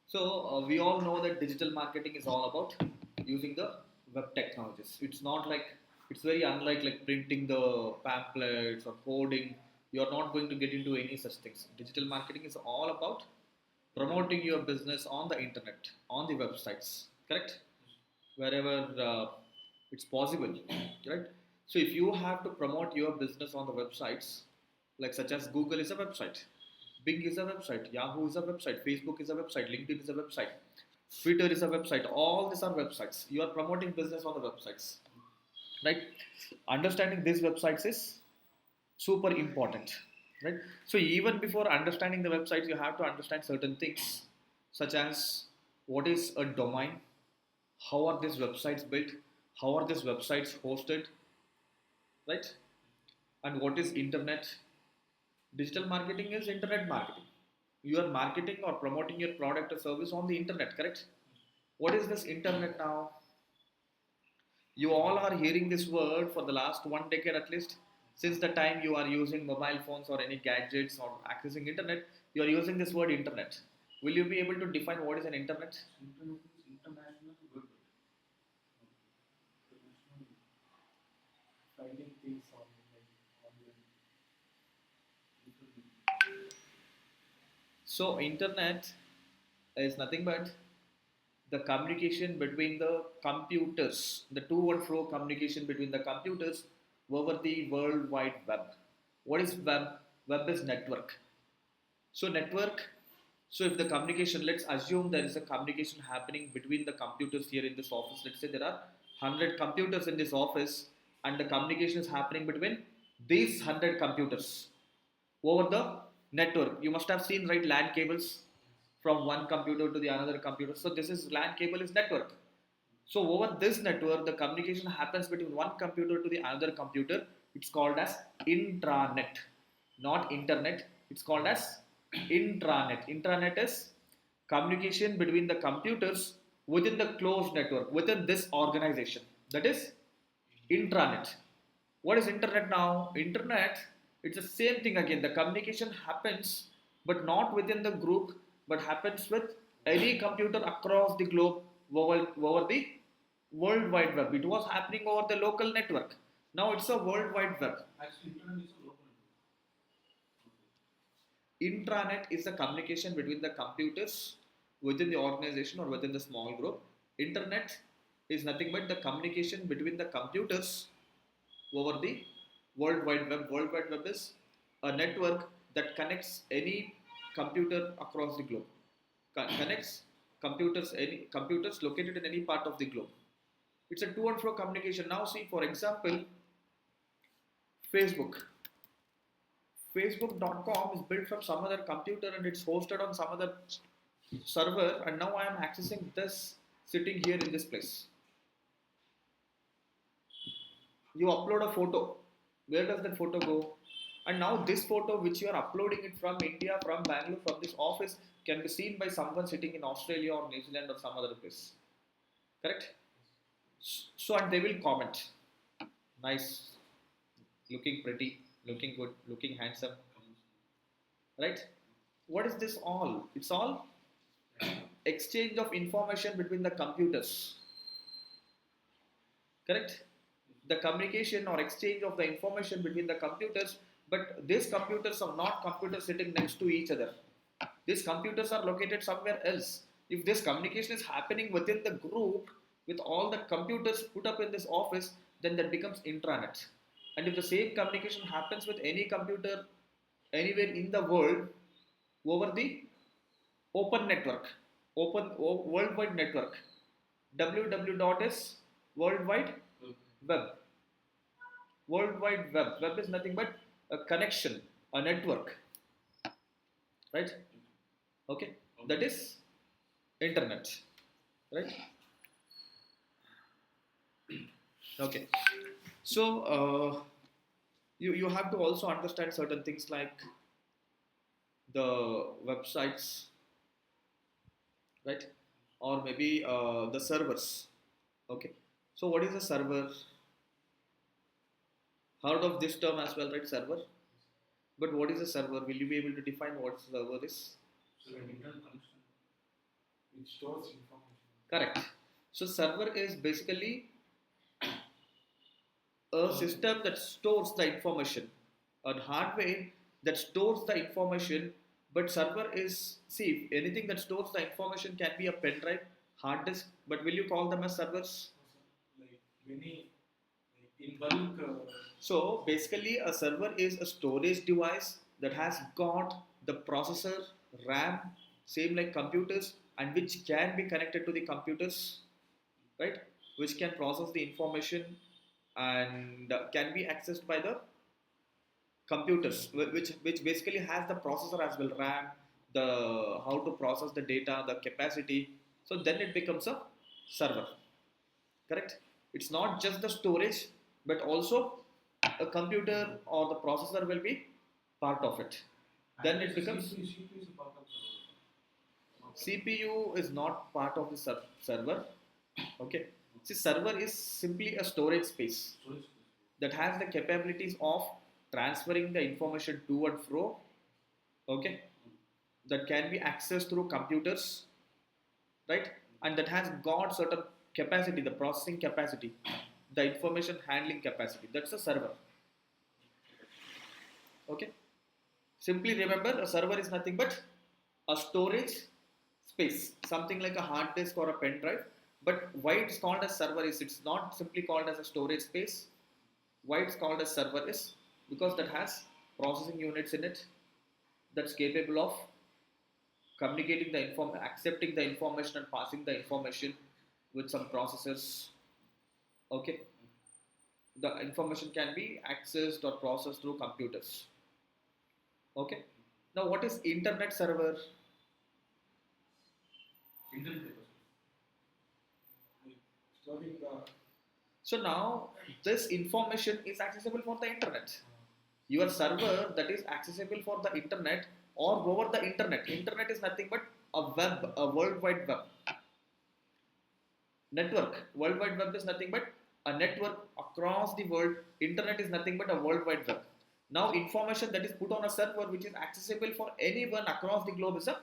So we all know that digital marketing is all about using the web technologies. It's not like it's very unlike like printing the pamphlets or coding. You're not going to get into any such things. Digital marketing is all about promoting your business on the internet, on the websites, correct? Wherever it's possible, right? So if you have to promote your business on the websites, like such as Google is a website, Bing is a website, Yahoo is a website, Facebook is a website, LinkedIn is a website, Twitter is a website. All these are websites. You are promoting business on the websites, right? Understanding these websites is super important, right? So even before understanding the websites, you have to understand certain things, such as what is a domain, how are these websites built, how are these websites hosted, right? And what is internet? Digital marketing is internet marketing. You are marketing or promoting your product or service on the internet, correct? What is this internet now? You all are hearing this word for the last 1 decade at least. Since the time you are using mobile phones or any gadgets or accessing internet, you are using this word internet. Will you be able to define what is an internet? Internet is international web, international finding things on like online different. So internet is nothing but the communication between the computers, the to and fro communication between the computers over the World Wide Web. What is web? Web is network. So network. So if the communication, let's assume there is a communication happening between the computers here in this office. Let's say there are 100 computers in this office, and the communication is happening between these 100 computers over the network. You must have seen, right, LAN cables from one computer to the another computer. So this is LAN cable is network. So over this network, the communication happens between one computer to the another computer. It's called as intranet, not internet. It's called as intranet. Intranet is communication between the computers within the closed network, within this organization. That is intranet. What is internet now? Internet, it's the same thing again. The communication happens, but not within the group, but happens with any computer across the globe over the World Wide Web. It was happening over the local network. Now it's a World Wide Web. Actually, internet is a local Intranet is the communication between the computers within the organization or within the small group. Internet is nothing but the communication between the computers over the World Wide Web. World Wide Web is a network that connects any computer across the globe. Connects computers located in any part of the globe. It's a to and fro communication. Now see, for example, Facebook. Facebook.com is built from some other computer and it's hosted on some other server, and now I am accessing this sitting here in this place. You upload a photo. Where does that photo go? And now this photo which you are uploading it from India, from Bangalore, from this office, can be seen by someone sitting in Australia or New Zealand or some other place, correct? So and they will comment, nice, looking pretty, looking good, looking handsome, right? What is this all? It's all exchange of information between the computers, correct? The communication or exchange of the information between the computers, but these computers are not computers sitting next to each other. These computers are located somewhere else. If this communication is happening within the group with all the computers put up in this office, then that becomes intranet. And if the same communication happens with any computer anywhere in the world over the open network, open worldwide network, www dot is worldwide web. World Wide Web. Web is nothing but a connection, a network, right? Okay, that is internet, right? Okay, so you have to also understand certain things like the websites, right? Or maybe the servers. Okay, so what is a server? Heard of this term as well, right? Server. But what is a server? Will you be able to define what server is? so an internet connection. It stores information. Correct. So server is basically a system that stores the information, a hardware that stores the information. But server is, see, anything that stores the information can be a pen drive, hard disk, but will you call them as servers? Like many, like in bulk. So basically, a server is a storage device that has got the processor, RAM, same like computers, and which can be connected to the computers, right? Which can process the information and can be accessed by the computers, which basically has the processor as well, RAM, the how to process the data, the capacity. So then it becomes a server. Correct? It's not just the storage, but also a computer or the processor will be part of it. Then it becomes CPU is a part of the CPU is not part of the server. Okay. See, server is simply a storage space storage. that has the capabilities of transferring the information to and fro. Okay. That can be accessed through computers, right? And that has got certain capacity, the processing capacity, the information handling capacity. That's a server. Okay. Simply remember, a server is nothing but a storage space, something like a hard disk or a pen drive. But why it's called as server is it's not simply called as a storage space. Why it's called as server is because that has processing units in it that's capable of communicating the accepting the information and passing the information with some processors. Okay, the information can be accessed or processed through computers. Okay, now what is internet server? Internet capacity. Like storing the. So now this information is accessible for the internet. Your server that is accessible for the internet or over the internet. Internet is nothing but a web, a world wide web network. World wide web is nothing but a network across the world. Internet is nothing but a world wide web. Now information that is put on a server which is accessible for anyone across the globe is a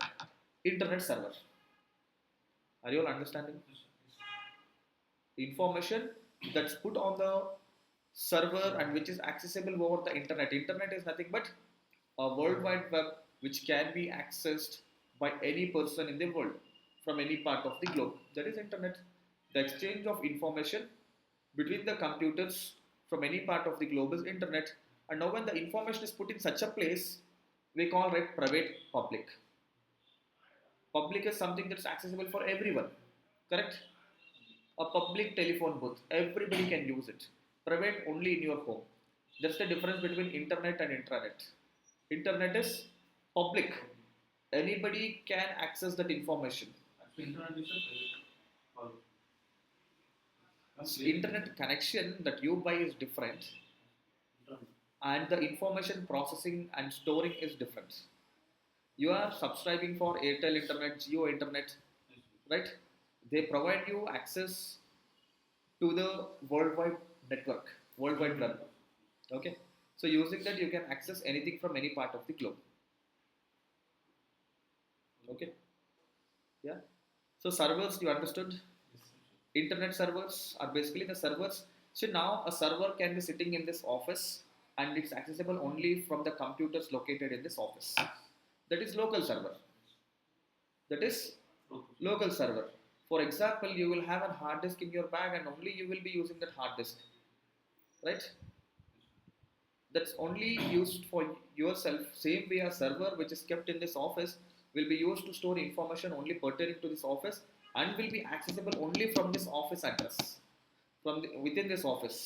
internet server. Are you all understanding? Information that's put on the server and which is accessible over the internet. Internet is nothing but a world wide web which can be accessed by any person in the world from any part of the globe. That is internet. The exchange of information between the computers from any part of the globe is internet. And now when the information is put in such a place, we call it private public. Public is something that's accessible for everyone. Correct? A public telephone booth, everybody can use it. Private only in your home. That's the difference between internet and intranet. Internet is public. Anybody can access that information. Actually, internet is a private. Internet connection that you buy is different, Internet. and the information processing and storing is different. You are subscribing for Airtel Internet, Geo Internet, right? They provide you access to the worldwide network, worldwide web. Okay, so using that you can access anything from any part of the globe. Okay, yeah. So servers, you understood? Internet servers are basically the servers. So now a server can be sitting in this office and it's accessible only from the computers located in this office. That is local server. That is local server. For example, you will have a hard disk in your bag and only you will be using that hard disk, right? That's only used for yourself. Same way a server which is kept in this office will be used to store information only pertaining to this office and will be accessible only from this office address, within this office.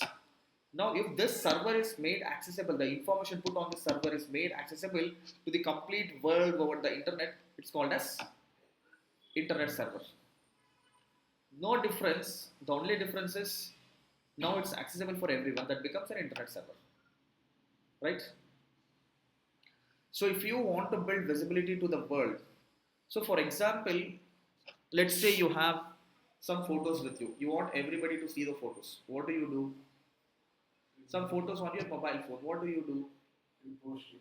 Now, if this server is made accessible, the information put on this server is made accessible to the complete world over the internet, it's called as internet server. No difference. The only difference is now it's accessible for everyone. That becomes an internet server, right? So if you want to build visibility to the world, so for example, let's say you have some photos with you. You want everybody to see the photos. What do you do? Some photos on your mobile phone. What do you do? You post it.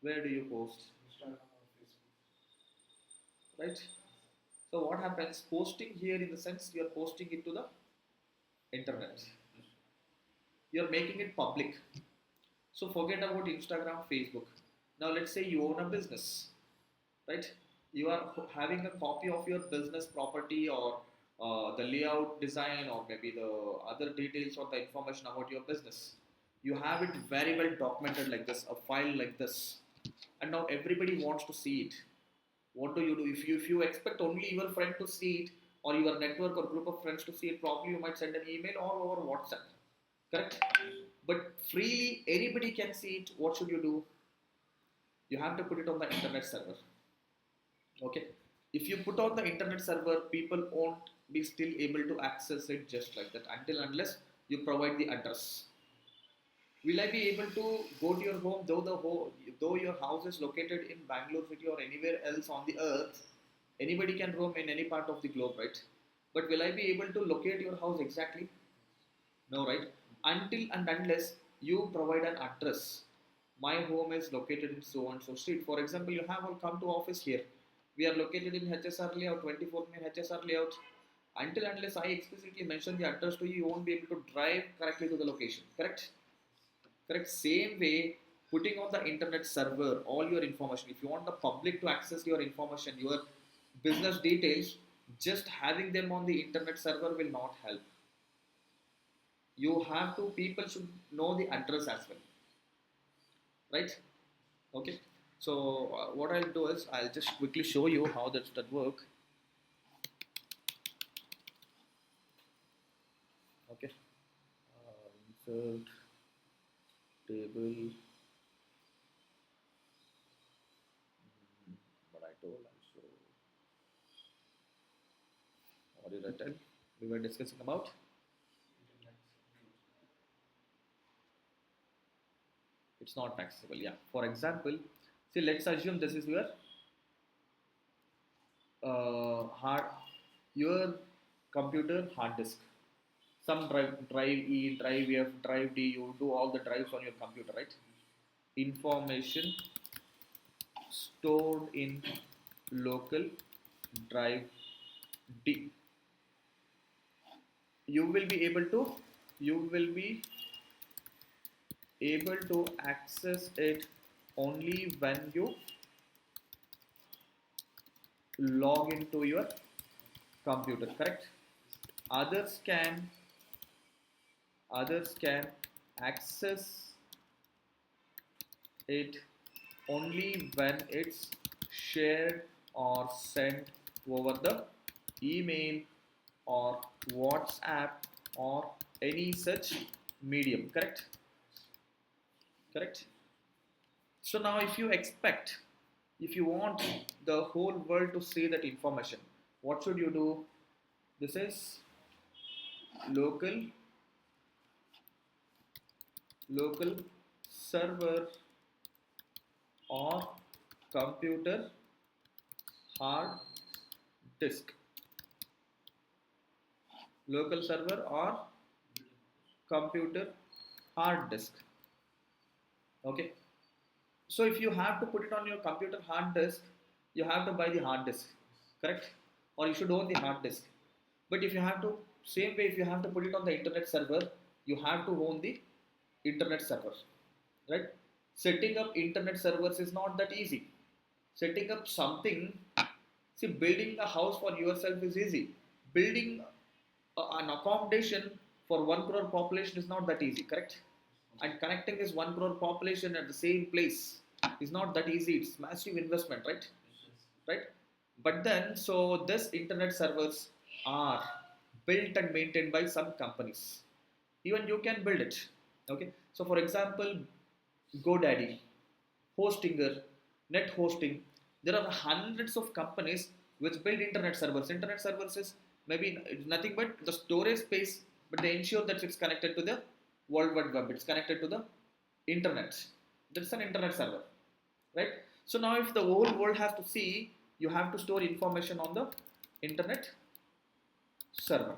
Where do you post? Instagram or Facebook. Right? So what happens? Posting here in the sense you are posting it to the internet. You are making it public. So forget about Instagram, Facebook. Now let's say you own a business, right? You are having a copy of your business property or the layout design or maybe the other details or the information about your business. You have it very well documented like this, a file like this, and now everybody wants to see it. What do? If you expect only your friend to see it or your network or group of friends to see it, probably you might send an email or over WhatsApp, correct? But freely anybody can see it. What should you do? You have to put it on the internet server. Okay, if you put on the internet server, people won't be still able to access it just like that until unless you provide the address. Will I be able to go to your home though your house is located in Bangalore city or anywhere else on the earth? Anybody can roam in any part of the globe, right? But will I be able to locate your house exactly? No, right? Until and unless you provide an address. My home is located in so and so street. For example, you have all come to office here. We are located in HSR layout, 24 main HSR layout. Until unless I explicitly mention the address to you, you won't be able to drive correctly to the location. Correct? Correct. Same way, putting on the internet server all your information. If you want the public to access your information, your business details, just having them on the internet server will not help. You have to, people should know the address as well, right? Okay. So what I'll do is I'll just quickly show you how that work. Okay. Insert table. What I told, I'll show. What did I tell? We were discussing about. It's not accessible. Yeah. For example, see, let's assume this is your hard, your computer hard disk. Some drive E, drive F, drive D. You do all the drives on your computer, right? Information stored in local drive D. You will be able to. You will be able to access it only when you log into your computer, correct? Others can others can access it only when it's shared or sent over the email or WhatsApp or any such medium, correct? Correct. So now if you want the whole world to see that information, what should you do? This is local local server or computer hard disk. Local server or computer hard disk. Okay. So if you have to put it on your computer hard disk, you have to buy the hard disk, correct? Or you should own the hard disk. But if you have to, same way, if you have to put it on the internet server, you have to own the internet server, right? Setting up internet servers is not that easy. Setting up something, see, building a house for yourself is easy. Building an accommodation for 1 crore population is not that easy, correct? And connecting this 1 crore population at the same place is not that easy. It's massive investment, right? Right? But then, so this internet servers are built and maintained by some companies. Even you can build it. Okay. So for example, GoDaddy, Hostinger, Net Hosting. There are hundreds of companies which build internet servers. Internet servers is maybe nothing but the storage space, but they ensure that it's connected to the World Wide Web. It's connected to the internet. That's an internet server, right? So now, if the whole world has to see, you have to store information on the internet server.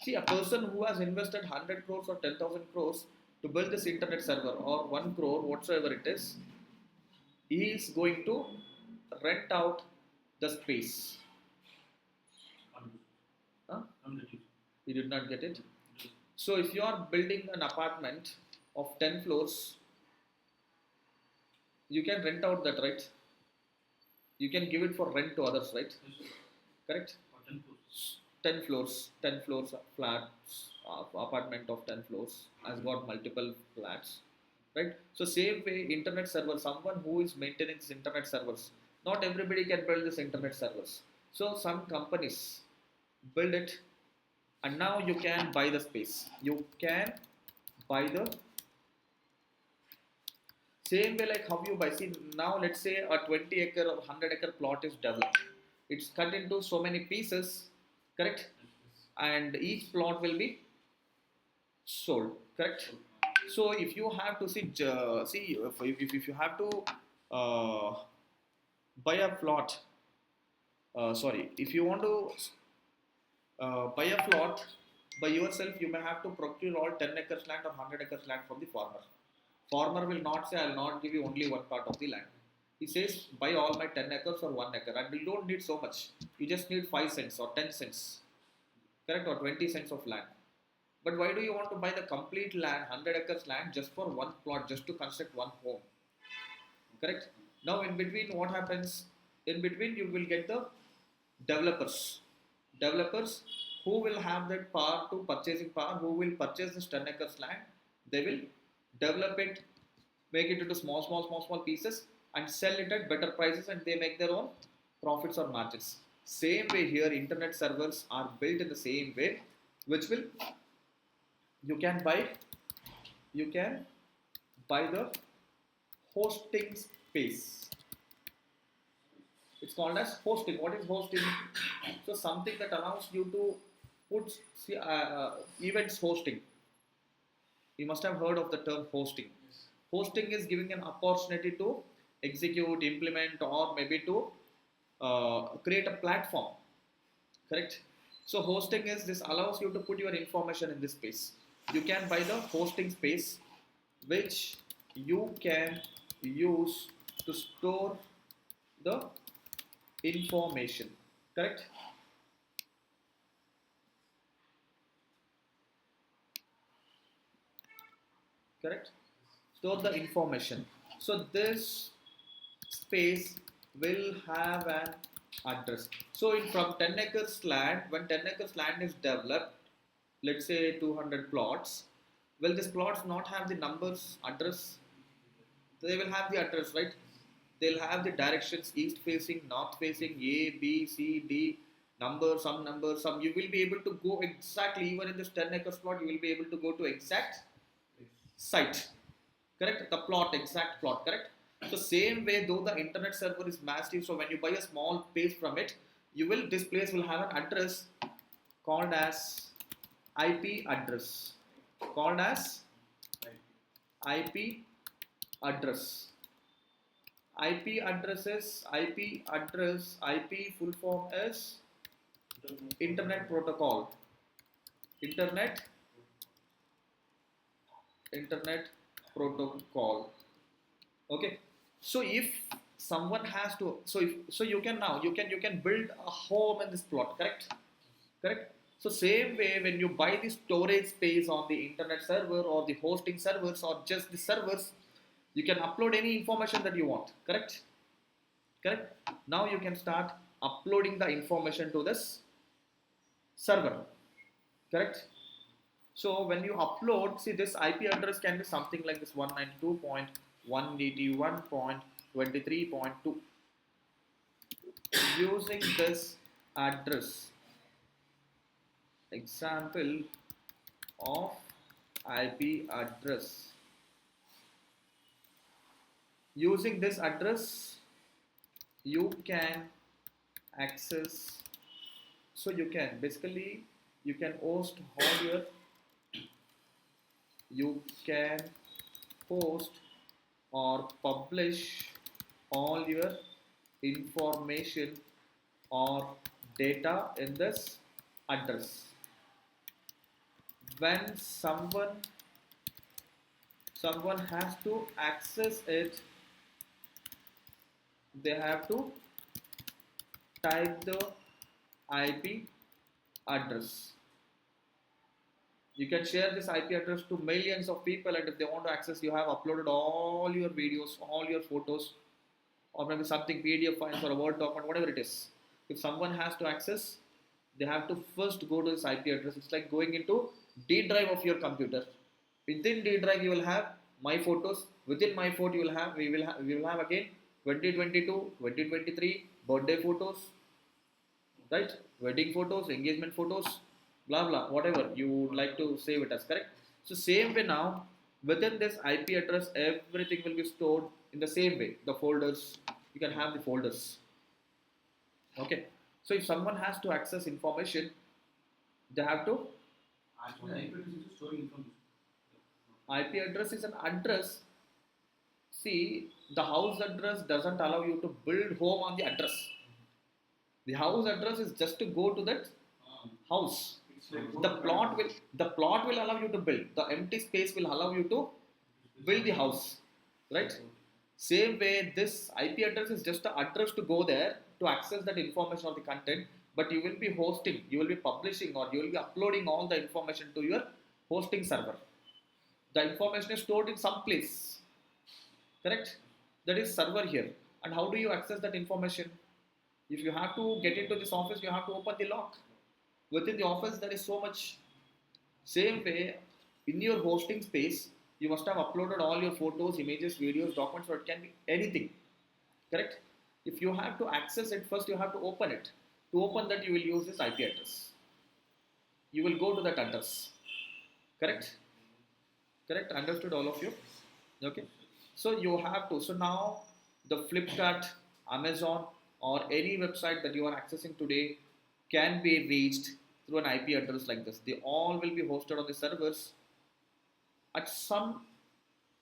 See, a person who has invested 100 crores or 10,000 crores to build this internet server or 1 crore, whatsoever it is, he is going to rent out the space. You did not get it. So if you are building an apartment of 10 floors, you can rent out that, right? You can give it for rent to others, right? Correct? 10 floors, 10 floors flat, apartment of 10 floors has got multiple flats, right? So same way, internet server, someone who is maintaining this internet servers, not everybody can build this internet servers. So some companies build it, and now you can buy the space. You can buy the same way like how you buy. See, now let's say a 20 acre or 100-acre plot is developed. It's cut into so many pieces, correct? And each plot will be sold, correct? So if you have to see if you have to uh, buy a plot, sorry, if you want to buy a plot by yourself, you may have to procure all 10 acres land or 100 acres land from the farmer. Farmer will not say, I will not give you only one part of the land. He says, buy all my 10 acres or 1 acre, and you don't need so much. You just need 5 cents or 10 cents, correct, or 20 cents of land. But why do you want to buy the complete land, 100 acres land, just for one plot, just to construct one home? Correct? Now, in between, what happens? In between, you will get the developers. Developers who will have that power to purchasing power, who will purchase this 10 acres land. They will develop it, make it into small pieces, and sell it at better prices, and they make their own profits or margins. Same way here, internet servers are built in the same way, which will you can buy you can buy the hosting space. It's called as hosting. What is hosting? So something that allows you to put events hosting. You must have heard of the term hosting. Hosting is giving an opportunity to execute, implement, or maybe to create a platform. Correct? So hosting is this allows you to put your information in this space. You can buy the hosting space, which you can use to store the information. Correct? Correct? Store the information. So this space will have an address. So from 10 acres land, when 10 acres land is developed, let's say 200 plots, will these plots not have the numbers address? They will have the address, right? They'll have the directions: east facing, north facing, A, B, C, D, number, some. You will be able to go exactly, even in this 10 acres plot, you will be able to go to exact site, correct? The plot, exact plot, correct? So same way, though the internet server is massive, so when you buy a small space from it, this place will have an address called as IP address, called as IP address. IP addresses, IP address, IP full form is Internet Protocol. Internet Protocol. Okay. So if someone has to, so you can now you can build a home in this plot, correct? Correct. So same way, when you buy the storage space on the internet server or the hosting servers or just the servers, you can upload any information that you want, correct? Correct. Now you can start uploading the information to this server, correct? So when you upload, see, this IP address can be something like this: 192.181.23.2. Using this address, example of IP address, using this address you can access, so you can basically you can host all your you can host or publish all your information or data in this address. When someone has to access it, they have to type the IP address. You can share this IP address to millions of people, and if they want to access, you have uploaded all your videos, all your photos, or maybe something PDF files or a Word document, whatever it is. If someone has to access, they have to first go to this IP address. It's like going into D drive of your computer. Within D drive, you will have my photos. Within my photo, you will have we will have again 2022, 2023 birthday photos, right? Wedding photos, engagement photos, blah blah, whatever you would like to save it as, correct? So same way now, within this IP address, everything will be stored in the same way. The folders, you can have the folders. Okay. So if someone has to access information, they have to. Actually, IP address is storing information. IP address is an address. See, the house address doesn't allow you to build home on the address. The house address is just to go to that house. It's like The plot will allow you to build. The empty space will allow you to build the house, right? Same way, this IP address is just an address to go there to access that information or the content, but you will be hosting, you will be publishing, or you will be uploading all the information to your hosting server. The information is stored in some place, correct? That is server here. And how do you access that information? If you have to get into this office, you have to open the lock. Within the office, there is so much. Same way, in your hosting space, you must have uploaded all your photos, images, videos, documents, or it can be anything. Correct? If you have to access it, first you have to open it. To open that, you will use this IP address. You will go to that address. Correct? Correct? Understood, all of you? Okay. So you have to. So now the Flipkart, Amazon, or any website that you are accessing today can be reached through an IP address like this. They all will be hosted on the servers at some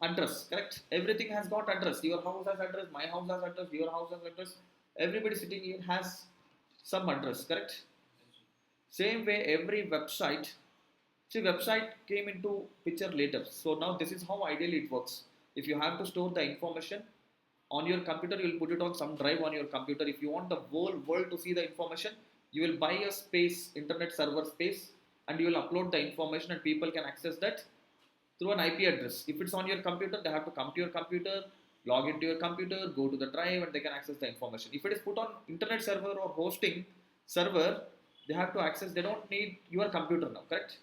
address, correct? Everything has got address. Your house has address, my house has address, your house has address. Everybody sitting here has some address, correct? Same way, every website. See, website came into picture later. So now this is how ideally it works. If you have to store the information on your computer, you will put it on some drive on your computer. If you want the whole world to see the information, you will buy a space, internet server space, and you will upload the information, and people can access that through an IP address. If it's on your computer, they have to come to your computer, log into your computer, go to the drive, and they can access the information. If it is put on internet server or hosting server, they have to access. They don't need your computer now, correct?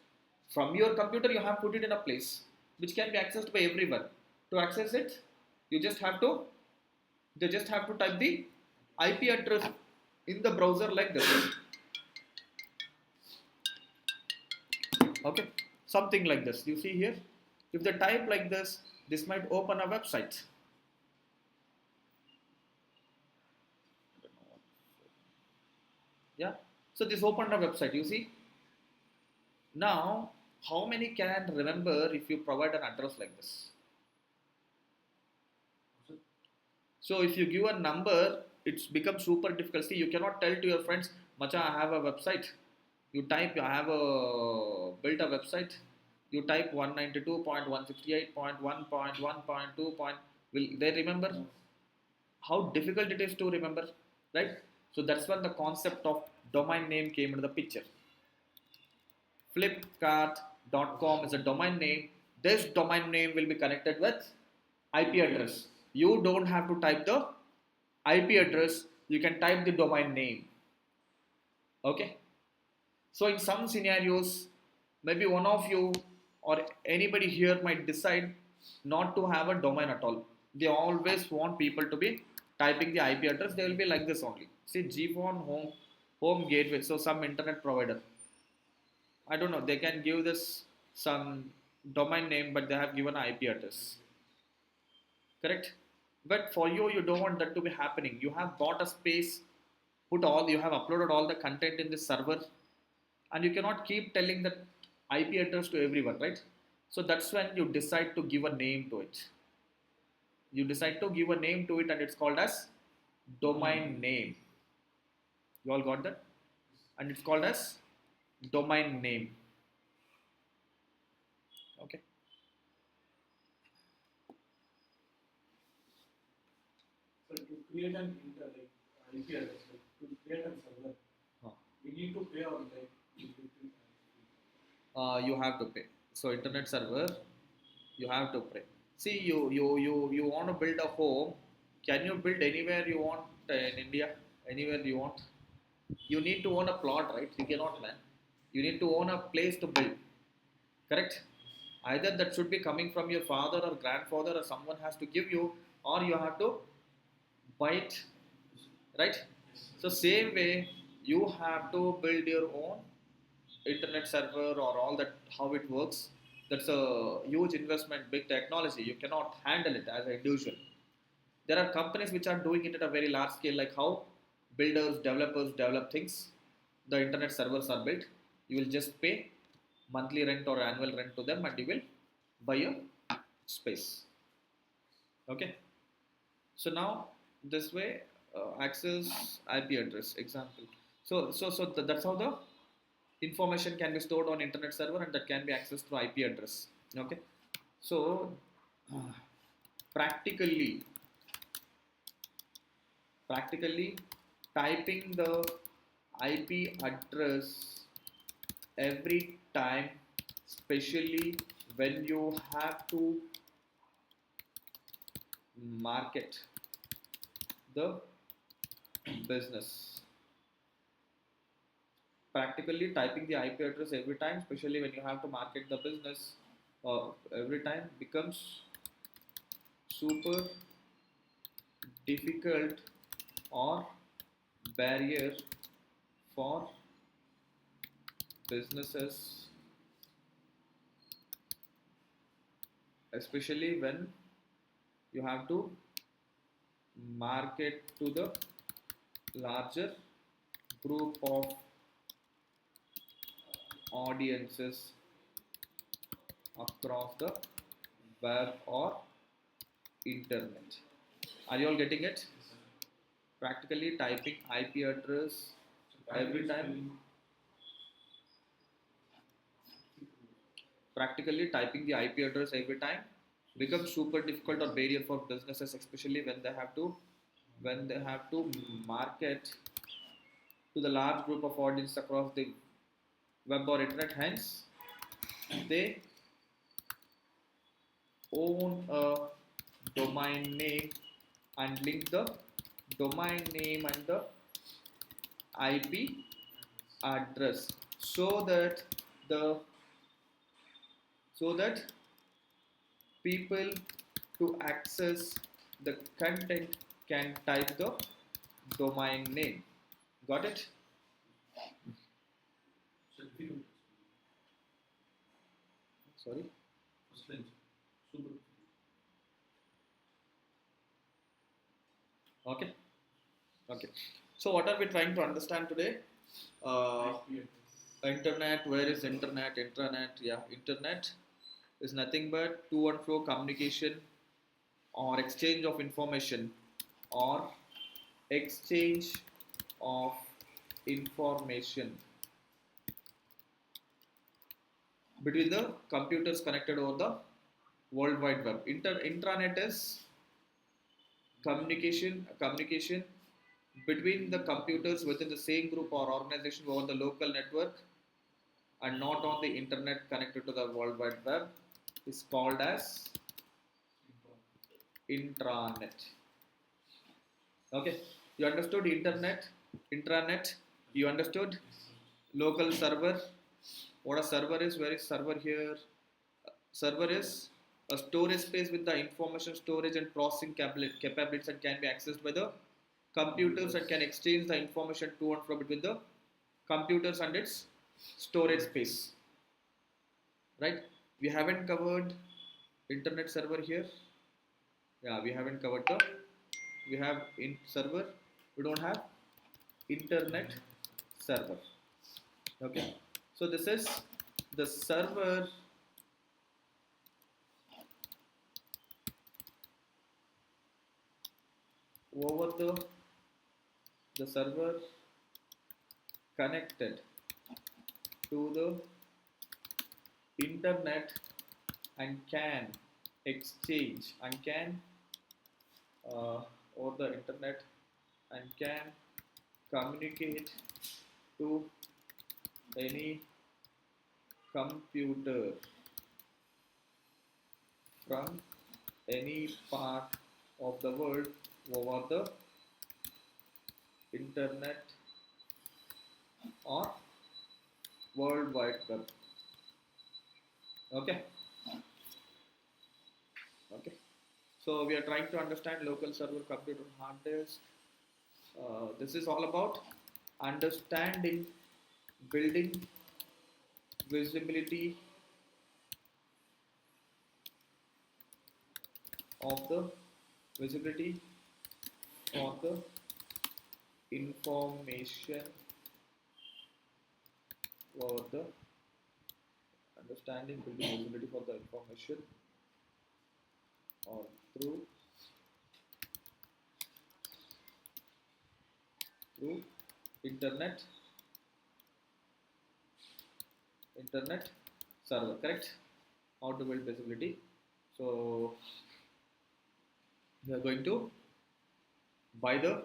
From your computer, you have put it in a place which can be accessed by everyone. To access it, you just have to. They just have to type the IP address in the browser like this. Okay, something like this. You see here, if they type like this might open a website. Yeah, so this opened a website. You see, now how many can remember if you provide an address like this? So if you give a number, it's become super difficult. See, you cannot tell to your friends, Macha, I have a website. You type, I have built a website. You type 192.168.1.1.2. Will they remember? How difficult it is to remember, right? So that's when the concept of domain name came into the picture. Flipkart.com is a domain name. This domain name will be connected with IP address. You don't have to type the IP address, you can type the domain name. Okay? So in some scenarios, maybe one of you or anybody here might decide not to have a domain at all. They always want people to be typing the IP address. They will be like this only. See, G-Phone home gateway. So some internet provider. I don't know. They can give this some domain name, but they have given an IP address. Correct? But for you, you don't want that to be happening. You have bought a space, you have uploaded all the content in this server, and you cannot keep telling that IP address to everyone, right? So that's when you decide to give a name to it. You decide to give a name to it, and it's called as domain name. You all got that? And it's called as domain name. Okay. So to create an IP address, to create a server, we need to pay our you have to pay. So internet server, you have to pay. See, you want to build a home. Can you build anywhere you want in India? Anywhere you want? You need to own a plot, right? You cannot land. You need to own a place to build. Correct? Either that should be coming from your father or grandfather, or someone has to give you, or you have to buy it, right? So same way, you have to build your own internet server or all that, how it works. That's a huge investment, big technology. You cannot handle it as an individual. There are companies which are doing it at a very large scale, like how builders, developers develop things. The internet servers are built. You will just pay monthly rent or annual rent to them, and you will buy a space. Okay. So now this way, access IP address example. That's how the information can be stored on internet server, and that can be accessed through IP address. Okay. So uh, practically, practically typing the IP address every time, especially when you have to market the business. Practically typing the IP address every time, especially when you have to market the business, every time becomes super difficult or barrier for businesses, especially when you have to market to the larger group of audiences across the web or internet. Are you all getting it? Practically typing IP address every time. Practically typing the IP address every time becomes super difficult or barrier for businesses, especially when they have to market to the large group of audience across the web or internet. Hence, they own a domain name and link the domain name and the IP address, so that the so that people to access the content can type the domain name. Got it? Certificate. Sorry. First line. Super. Okay. Okay. So what are we trying to understand today? IP address. Internet. Where is internet? Intranet. Yeah. Internet is nothing but to and fro communication or exchange of information, or exchange of information between the computers connected over the World Wide Web. Intranet is communication between the computers within the same group or organization over the local network, and not on the internet connected to the World Wide Web, is called as intranet. Okay, you understood internet, intranet, you understood local server. What a server is, where is server here? Server is a storage space with the information storage and processing capabilities, and can be accessed by the computers, and can exchange the information to and fro between the computers and its storage space. Right? We haven't covered internet server here. Yeah, we haven't covered the. We have in server. We don't have internet server. Okay. So this is the server over the server connected to the internet, and can exchange and can over the internet, and can communicate to any computer from any part of the world over the internet or world wide web. Okay. Okay. So we are trying to understand local server, computer, hard disk. This is all about understanding, building visibility of the visibility of the information or the understanding, building visibility for the information or through internet internet server. Correct? How to build visibility. So we are going to buy the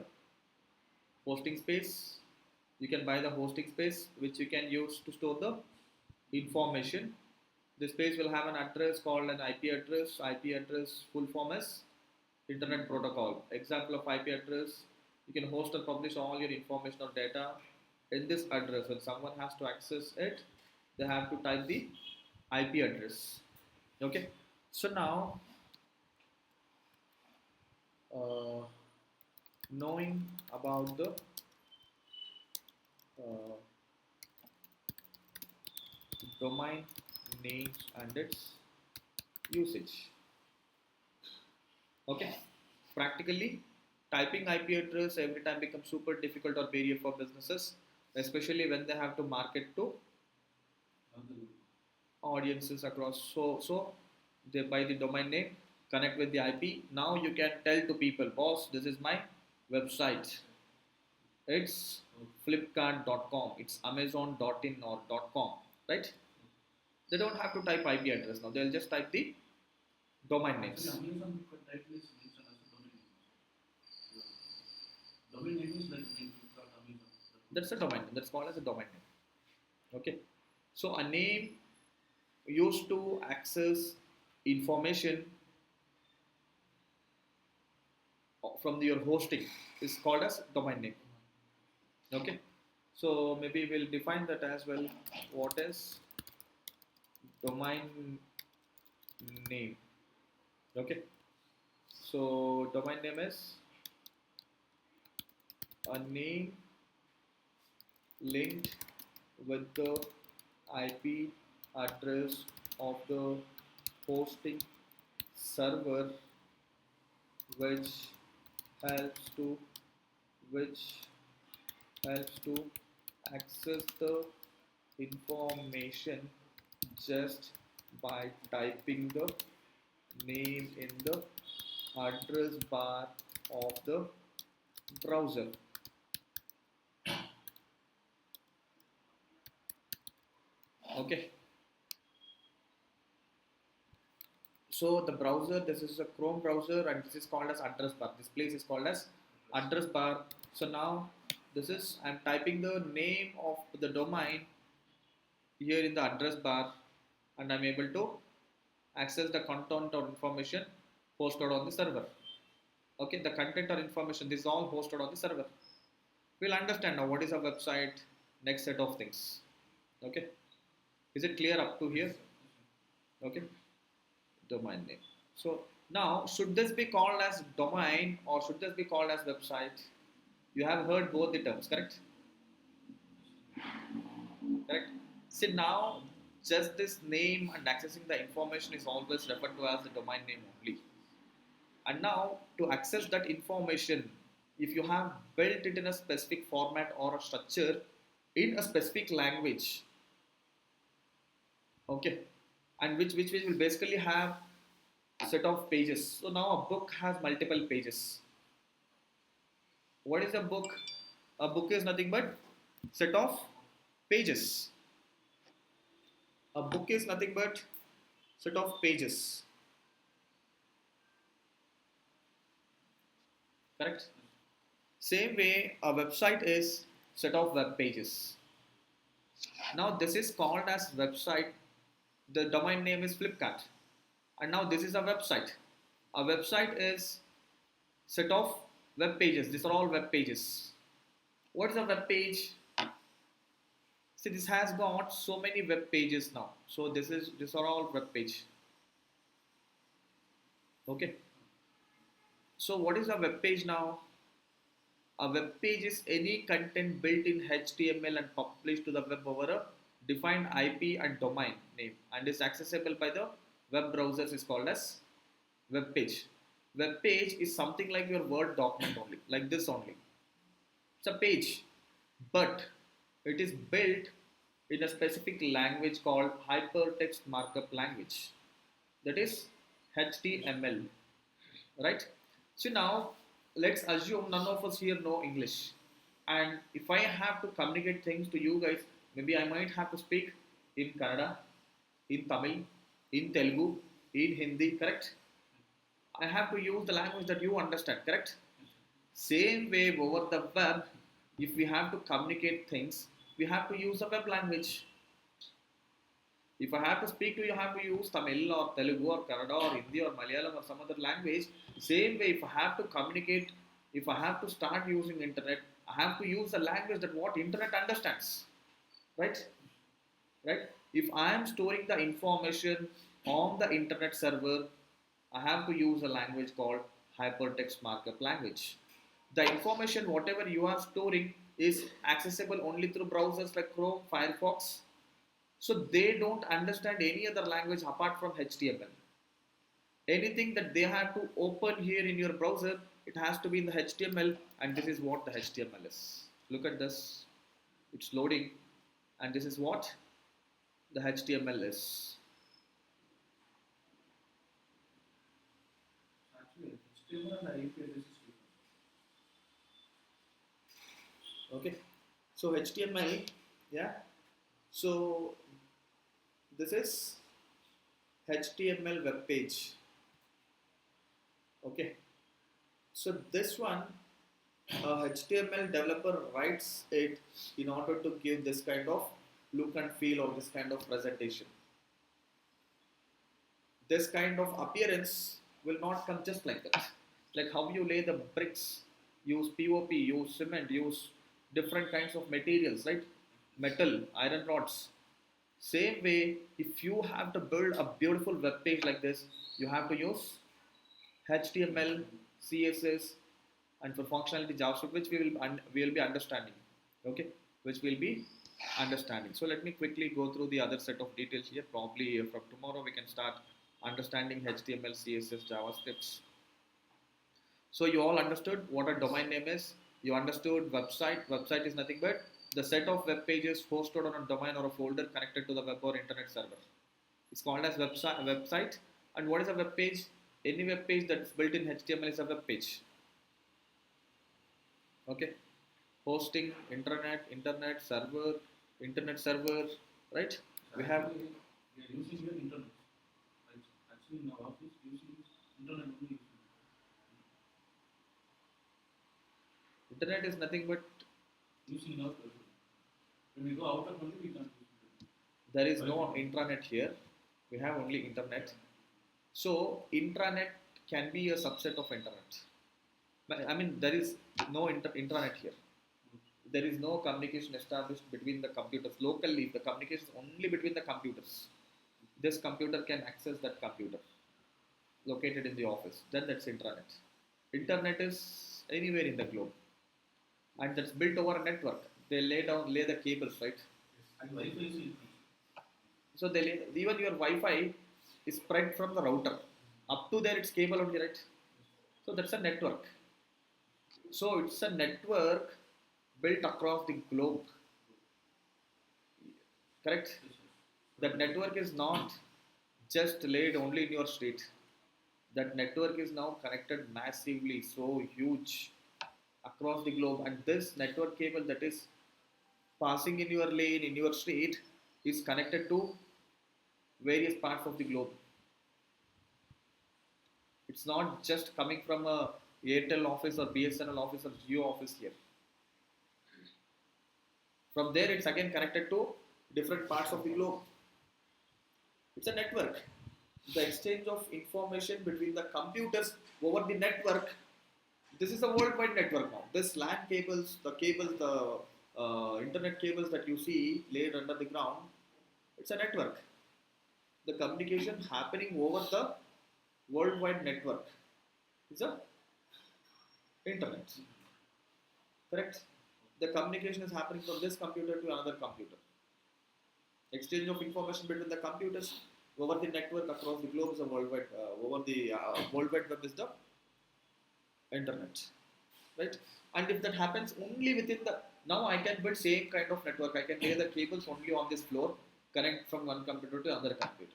hosting space. You can buy the hosting space which you can use to store the information. This space will have an address called an IP address. IP address full form is Internet Protocol. Example of IP address, you can host and publish all your information or data in this address. When someone has to access it, they have to type the IP address. Okay. So now, uh, knowing about the uh, domain names and its usage. Okay, practically typing IP address every time becomes super difficult or barrier for businesses, especially when they have to market to audiences across. So they buy the domain name, connect with the IP. Now you can tell to people, boss, this is my website. It's flipkart.com, it's amazon.in or .com, right? They don't have to type IP address now. They'll just type the domain names. Actually, Amazon title is mentioned as a domain name. Domain name is like name Flipkart, Amazon. That's a domain name. That's called as a domain name. Okay. So a name used to access information from your hosting is called as domain name. Okay. So maybe we'll define that as well. What is domain name? Okay. So domain name is a name linked with the IP address of the hosting server which helps to which helps to access the information just by typing the name in the address bar of the browser. Okay. So the browser, this is a Chrome browser and this is called as address bar. This place is called as address bar. So now this is, I'm typing the name of the domain here in the address bar and I'm able to access the content or information hosted on the server. Okay, the content or information, this is all hosted on the server. We'll understand now what is a website, next set of things. Okay, is it clear up to here? Okay, domain name. So now, should this be called as domain or should this be called as website? You have heard both the terms, correct? Correct. See now, just this name and accessing the information is always referred to as the domain name only. And now, to access that information, if you have built it in a specific format or a structure in a specific language, okay, and which will basically have a set of pages. So now a book has multiple pages. What is a book? A book is nothing but set of pages. A book is nothing but set of pages. Correct? Same way, a website is set of web pages. Now this is called as website. The domain name is Flipkart. And now this is a website. A website is set of web pages. These are all web pages. What is a web page? See, this has got so many web pages now. So these are all web page. Okay. So what is a web page now? A web page is any content built in HTML and published to the web over a defined IP and domain name and is accessible by the web browsers is called as web page. Web page is something like your Word document only, like this only. It's a page, but it is built in a specific language called hypertext markup language. That is HTML, right? So now let's assume none of us here know English, and if I have to communicate things to you guys, maybe I might have to speak in Kannada, in Tamil, in Telugu, in Hindi, correct? I have to use the language that you understand, correct? Same way over the web, if we have to communicate things, we have to use a web language. If I have to speak to you, I have to use Tamil or Telugu or Kannada or Hindi or Malayalam or some other language. Same way, if I have to communicate, if I have to start using internet, I have to use the language that what internet understands, right? Right? If I am storing the information on the internet server, I have to use a language called hypertext markup language. The information, whatever you are storing, is accessible only through browsers like Chrome, Firefox. So they don't understand any other language apart from HTML. Anything that they have to open here in your browser, it has to be in the HTML, and this is what the HTML is. Look at this. It's loading, and this is what the HTML is. Actually, HTML and IPS is different. Okay. So HTML, yeah. So this is HTML web page. Okay. So this one, HTML developer writes it in order to give this kind of look and feel or this kind of presentation. This kind of appearance will not come just like that. Like how you lay the bricks, use POP, use cement, use different kinds of materials, right? Metal, iron rods. Same way, if you have to build a beautiful web page like this, you have to use HTML, CSS, and for functionality JavaScript, which we will be understanding. Okay, which will be understanding. So let me quickly go through the other set of details here. Probably from tomorrow we can start understanding HTML, CSS, JavaScripts. So you all understood what a domain name is. You understood website. Website is nothing but the set of web pages hosted on a domain or a folder connected to the web or internet server. It's called as website. And what is a web page? Any web page that's built in HTML is a web page. Okay. Hosting, internet server, right? We have We are using the internet. Actually, in our office, using internet only. internet is nothing but Using our person. When we go out of country, we can't use internet. there is no intranet here. We have only internet. So intranet can be a subset of internet. I mean, there is no intranet here. There is no communication established between the computers. Locally, the communication is only between the computers. This computer can access that computer located in the office. Then that's intranet. Internet is anywhere in the globe, and that's built over a network. They lay the cables, right? And Wi-Fi is internet. So even your Wi-Fi is spread from the router up to there. It's cable only, right? So that's a network. So it's a network built across the globe. Correct? Yes, sir. That network is not just laid only in your state. That network is now connected massively, so huge across the globe. And this network cable that is passing in your lane, in your street, is connected to various parts of the globe. It's not just coming from a Airtel office or BSNL office or Geo office here. From there, it's again connected to different parts of the globe. It's a network. The exchange of information between the computers over the network. This is a worldwide network now. This LAN cables, the internet cables that you see laid under the ground, it's a network. The communication happening over the worldwide network is a internet. Correct? The communication is happening from this computer to another computer. Exchange of information between the computers over the network across the globe is a worldwide. Over the worldwide web is the internet, right? And if that happens only within the, now I can build same kind of network. I can lay the cables only on this floor, connect from one computer to another computer.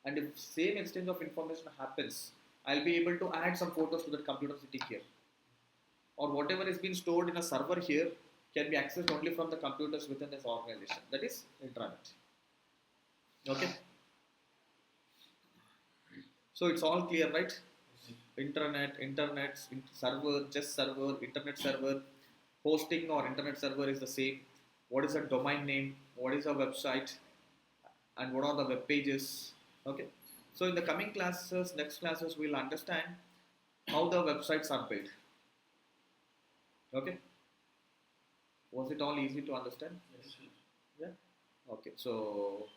And if same exchange of information happens, I'll be able to add some photos to that computer sitting here, or whatever is being stored in a server here can be accessed only from the computers within this organization. That is intranet. Okay, so it's all clear, right? Intranet, internet, server, just server, internet server, hosting or internet server is the same. What is a domain name? What is a website? And what are the web pages? Okay. So in the coming classes, next classes, we'll understand how the websites are built. Okay. Was it all easy to understand? Yes. Yeah. Okay. So